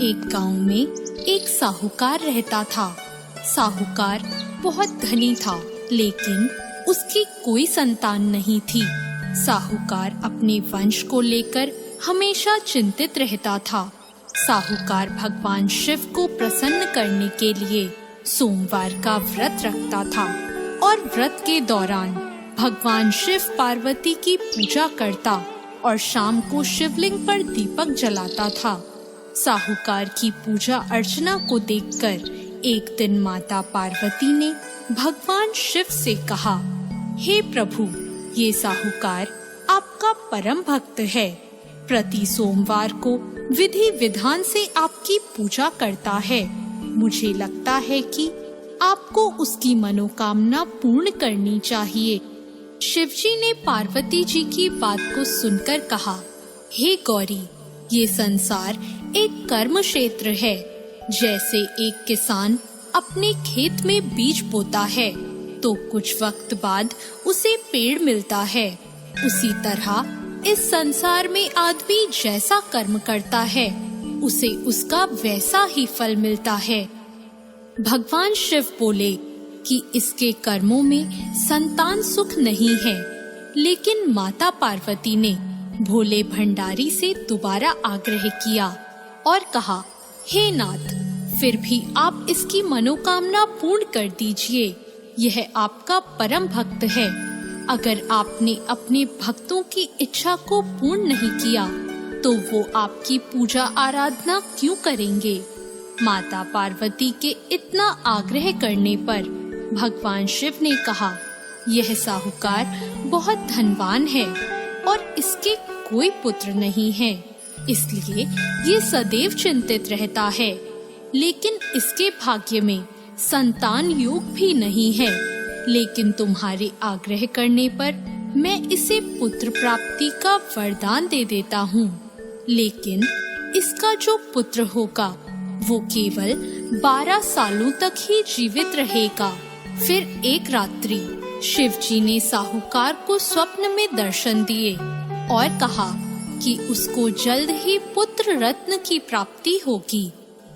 एक गांव में एक साहूकार रहता था। साहूकार बहुत धनी था, लेकिन उसकी कोई संतान नहीं थी। साहूकार अपने वंश को लेकर हमेशा चिंतित रहता था। साहूकार भगवान शिव को प्रसन्न करने के लिए सोमवार का व्रत रखता था और व्रत के दौरान भगवान शिव पार्वती की पूजा करता और शाम को शिवलिंग पर दीपक जलाता था। साहूकार की पूजा अर्चना को देखकर एक दिन माता पार्वती ने भगवान शिव से कहा, हे प्रभु, ये साहूकार आपका परम भक्त है। प्रति सोमवार को विधि विधान से आपकी पूजा करता है। मुझे लगता है कि आपको उसकी मनोकामना पूर्ण करनी चाहिए। शिवजी ने पार्वती जी की बात को सुनकर कहा, हे गौरी, ये संसार एक कर्म क्षेत्र है। जैसे एक किसान अपने खेत में बीज बोता है तो कुछ वक्त बाद उसे पेड़ मिलता है, उसी तरह इस संसार में आदमी जैसा कर्म करता है उसे उसका वैसा ही फल मिलता है। भगवान शिव बोले कि इसके कर्मों में संतान सुख नहीं है, लेकिन माता पार्वती ने भोले भंडारी से दोबारा आग्रह किया और कहा, हे नाथ, फिर भी आप इसकी मनोकामना पूर्ण कर दीजिए। यह आपका परम भक्त है। अगर आपने अपने भक्तों की इच्छा को पूर्ण नहीं किया तो वो आपकी पूजा आराधना क्यों करेंगे? माता पार्वती के इतना आग्रह करने पर भगवान शिव ने कहा, यह साहूकार बहुत धनवान है और इसके कोई पुत्र नहीं है, इसलिए ये सदैव चिंतित रहता है। लेकिन इसके भाग्य में संतान योग भी नहीं है। लेकिन तुम्हारे आग्रह करने पर मैं इसे पुत्र प्राप्ति का वरदान दे देता हूँ। लेकिन इसका जो पुत्र होगा वो केवल 12 सालों तक ही जीवित रहेगा। फिर एक रात्रि शिवजी ने साहूकार को स्वप्न में दर्शन दिए और कहा कि उसको जल्द ही पुत्र रत्न की प्राप्ति होगी,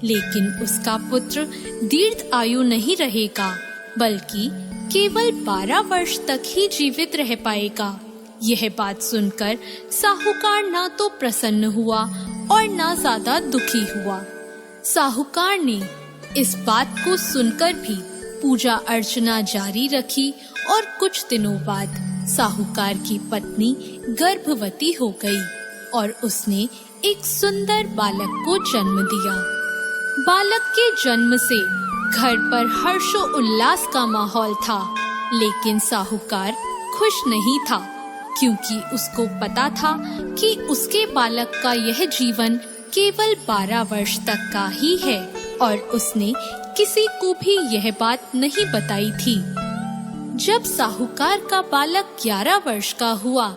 लेकिन उसका पुत्र दीर्घ आयु नहीं रहेगा, बल्कि केवल 12 वर्ष तक ही जीवित रह पाएगा। यह बात सुनकर साहूकार ना तो प्रसन्न हुआ और ना ज्यादा दुखी हुआ। साहूकार ने इस बात को सुनकर भी पूजा अर्चना जारी रखी और कुछ दिनों बाद साहूकार की पत्नी गर्भवती हो गई और उसने एक सुंदर बालक को जन्म दिया। बालक के जन्म से घर पर हर्षो उल्लास का माहौल था, लेकिन साहूकार खुश नहीं था, क्योंकि उसको पता था कि उसके बालक का यह जीवन केवल 12 वर्ष तक का ही है और उसने किसी को भी यह बात नहीं बताई थी। जब साहूकार का बालक 11 वर्ष का हुआ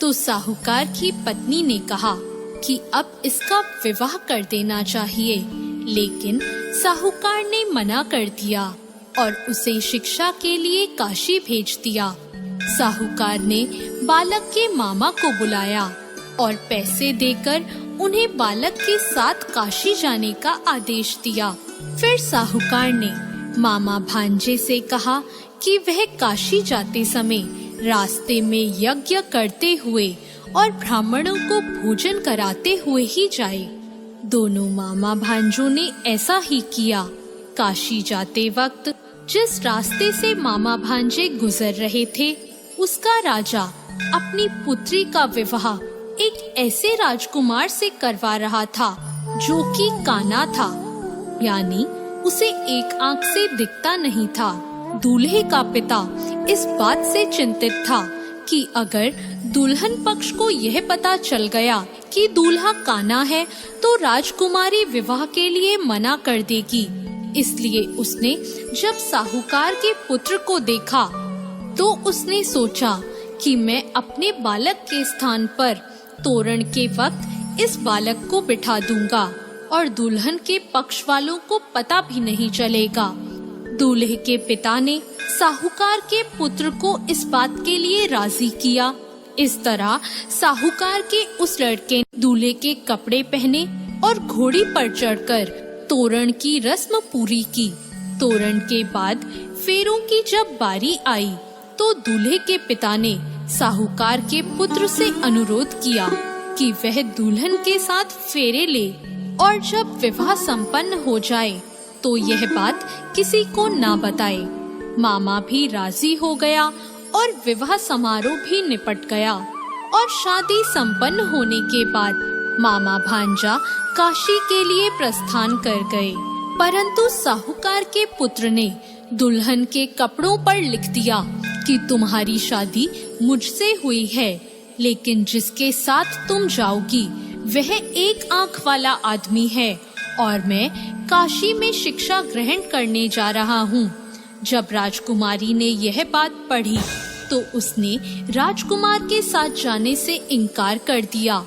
तो साहूकार की पत्नी ने कहा कि अब इसका विवाह कर देना चाहिए, लेकिन साहूकार ने मना कर दिया और उसे शिक्षा के लिए काशी भेज दिया। साहूकार ने बालक के मामा को बुलाया और पैसे देकर उन्हें बालक के साथ काशी जाने का आदेश दिया। फिर साहूकार ने मामा भांजे से कहा कि वह काशी जाते समय रास्ते में यज्ञ करते हुए और ब्राह्मणों को भोजन कराते हुए ही जाए। दोनों मामा भांजों ने ऐसा ही किया। काशी जाते वक्त जिस रास्ते से मामा भांजे गुजर रहे थे, उसका राजा अपनी पुत्री का विवाह एक ऐसे राजकुमार से करवा रहा था जो कि काना था, यानी उसे एक आंख से दिखता नहीं था। दूल्हे का पिता इस बात से चिंतित था कि अगर दुल्हन पक्ष को यह पता चल गया कि दूल्हा काना है तो राजकुमारी विवाह के लिए मना कर देगी। इसलिए उसने जब साहूकार के पुत्र को देखा तो उसने सोचा कि मैं अपने बालक के स्थान पर तोरण के वक्त इस बालक को बिठा दूंगा और दुल्हन के पक्ष वालों को पता भी नहीं चलेगा। दूल्हे के पिता ने साहूकार के पुत्र को इस बात के लिए राजी किया। इस तरह साहूकार के उस लड़के ने दूल्हे के कपड़े पहने और घोड़ी पर चढ़कर तोरण की रस्म पूरी की। तोरण के बाद फेरों की जब बारी आई तो दूल्हे के पिता ने साहूकार के पुत्र से अनुरोध किया कि वह दुल्हन के साथ फेरे ले और जब विवाह संपन्न हो जाए तो यह बात किसी को ना बताए। मामा भी राजी हो गया और विवाह समारोह भी निपट गया और शादी संपन्न होने के बाद मामा भांजा काशी के लिए प्रस्थान कर गए। परंतु साहूकार के पुत्र ने दुल्हन के कपड़ों पर लिख दिया कि तुम्हारी शादी मुझसे हुई है, लेकिन जिसके साथ तुम जाओगी वह एक आंख वाला आदमी है और मैं काशी में शिक्षा ग्रहण करने जा रहा हूँ। जब राजकुमारी ने यह बात पढ़ी तो उसने राजकुमार के साथ जाने से इनकार कर दिया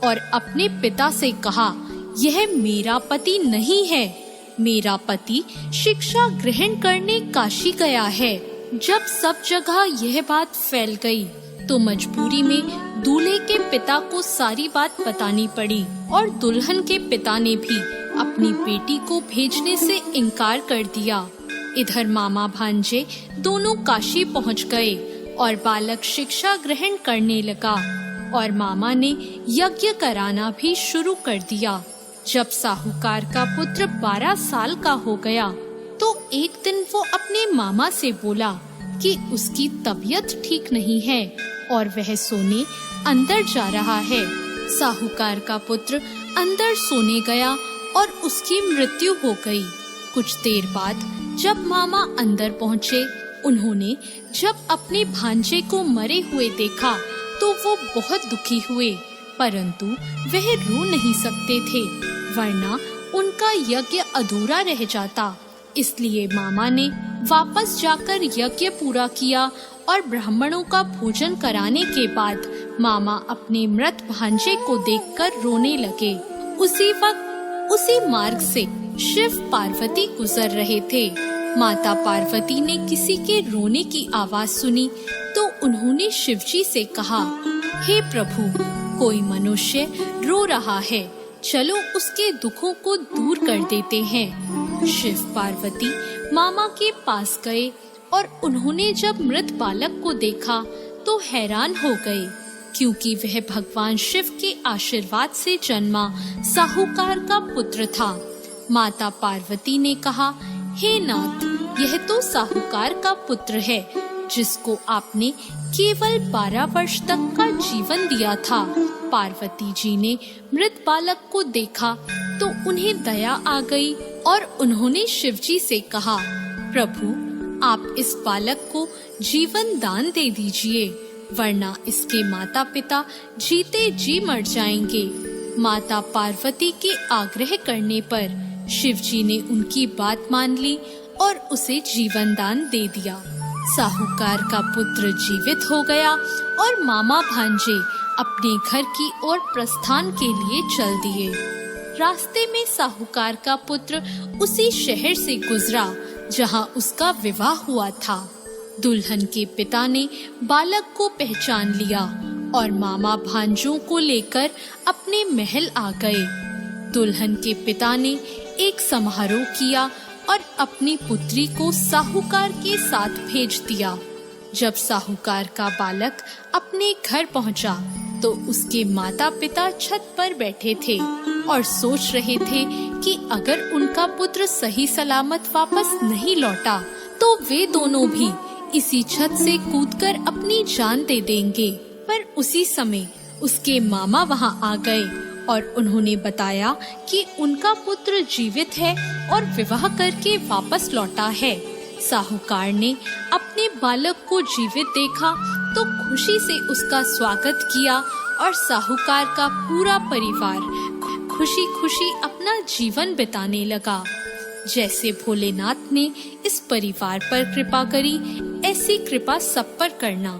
और अपने पिता से कहा, यह मेरा पति नहीं है, मेरा पति शिक्षा ग्रहण करने काशी गया है। जब सब जगह यह बात फैल गई तो मजबूरी में दूल्हे के पिता को सारी बात बतानी पड़ी और दुल्हन के पिता ने भी अपनी बेटी को भेजने से इनकार कर दिया। इधर मामा भांजे दोनों काशी पहुंच गए और बालक शिक्षा ग्रहण करने लगा और मामा ने यज्ञ कराना भी शुरू कर दिया। जब साहूकार का पुत्र 12 साल का हो गया तो एक दिन वो अपने मामा से बोला कि उसकी तबीयत ठीक नहीं है और वह सोने अंदर जा रहा है। साहूकार का पुत्र अंदर सोने गया और उसकी मृत्यु हो गई। कुछ देर बाद जब मामा अंदर पहुँचे, उन्होंने जब अपने भांजे को मरे हुए देखा तो वो बहुत दुखी हुए, परंतु वह रो नहीं सकते थे वरना उनका यज्ञ अधूरा रह जाता। इसलिए मामा ने वापस जाकर यज्ञ पूरा किया और ब्राह्मणों का भोजन कराने के बाद मामा अपने मृत भांजे को देखकर रोने लगे। उसी वक्त उसी मार्ग से शिव पार्वती गुजर रहे थे। माता पार्वती ने किसी के रोने की आवाज सुनी तो उन्होंने शिवजी से कहा, हे प्रभु, कोई मनुष्य रो रहा है, चलो उसके दुखों को दूर कर देते हैं। शिव पार्वती मामा के पास गए और उन्होंने जब मृत बालक को देखा तो हैरान हो गए, क्योंकि वह भगवान शिव के आशीर्वाद से जन्मा साहूकार का पुत्र था। माता पार्वती ने कहा, हे नाथ, यह तो साहूकार का पुत्र है जिसको आपने केवल 12 वर्ष तक का जीवन दिया था। पार्वती जी ने मृत बालक को देखा तो उन्हें दया आ गई और उन्होंने शिवजी से कहा, प्रभु, आप इस बालक को जीवन दान दे दीजिए, वरना इसके माता पिता जीते जी मर जाएंगे। माता पार्वती के आग्रह करने पर शिवजी ने उनकी बात मान ली और उसे जीवन दान दे दिया। साहूकार का पुत्र जीवित हो गया और मामा भांजे अपने घर की ओर प्रस्थान के लिए चल दिए। रास्ते में साहूकार का पुत्र उसी शहर से गुजरा जहां उसका विवाह हुआ था। दुल्हन के पिता ने बालक को पहचान लिया और मामा भांजों को लेकर अपने महल आ गए। दुल्हन के पिता ने एक समारोह किया और अपनी पुत्री को साहूकार के साथ भेज दिया। जब साहूकार का बालक अपने घर पहुंचा तो उसके माता पिता छत पर बैठे थे और सोच रहे थे कि अगर उनका पुत्र सही सलामत वापस नहीं लौटा तो वे दोनों भी इसी छत से कूदकर अपनी जान दे देंगे। पर उसी समय उसके मामा वहां आ गए और उन्होंने बताया कि उनका पुत्र जीवित है और विवाह करके वापस लौटा है। साहूकार ने अपने बालक को जीवित देखा तो खुशी से उसका स्वागत किया और साहूकार का पूरा परिवार खुशी खुशी अपना जीवन बिताने लगा। जैसे भोलेनाथ ने इस परिवार पर कृपा करी, ऐसी कृपा सब पर करना।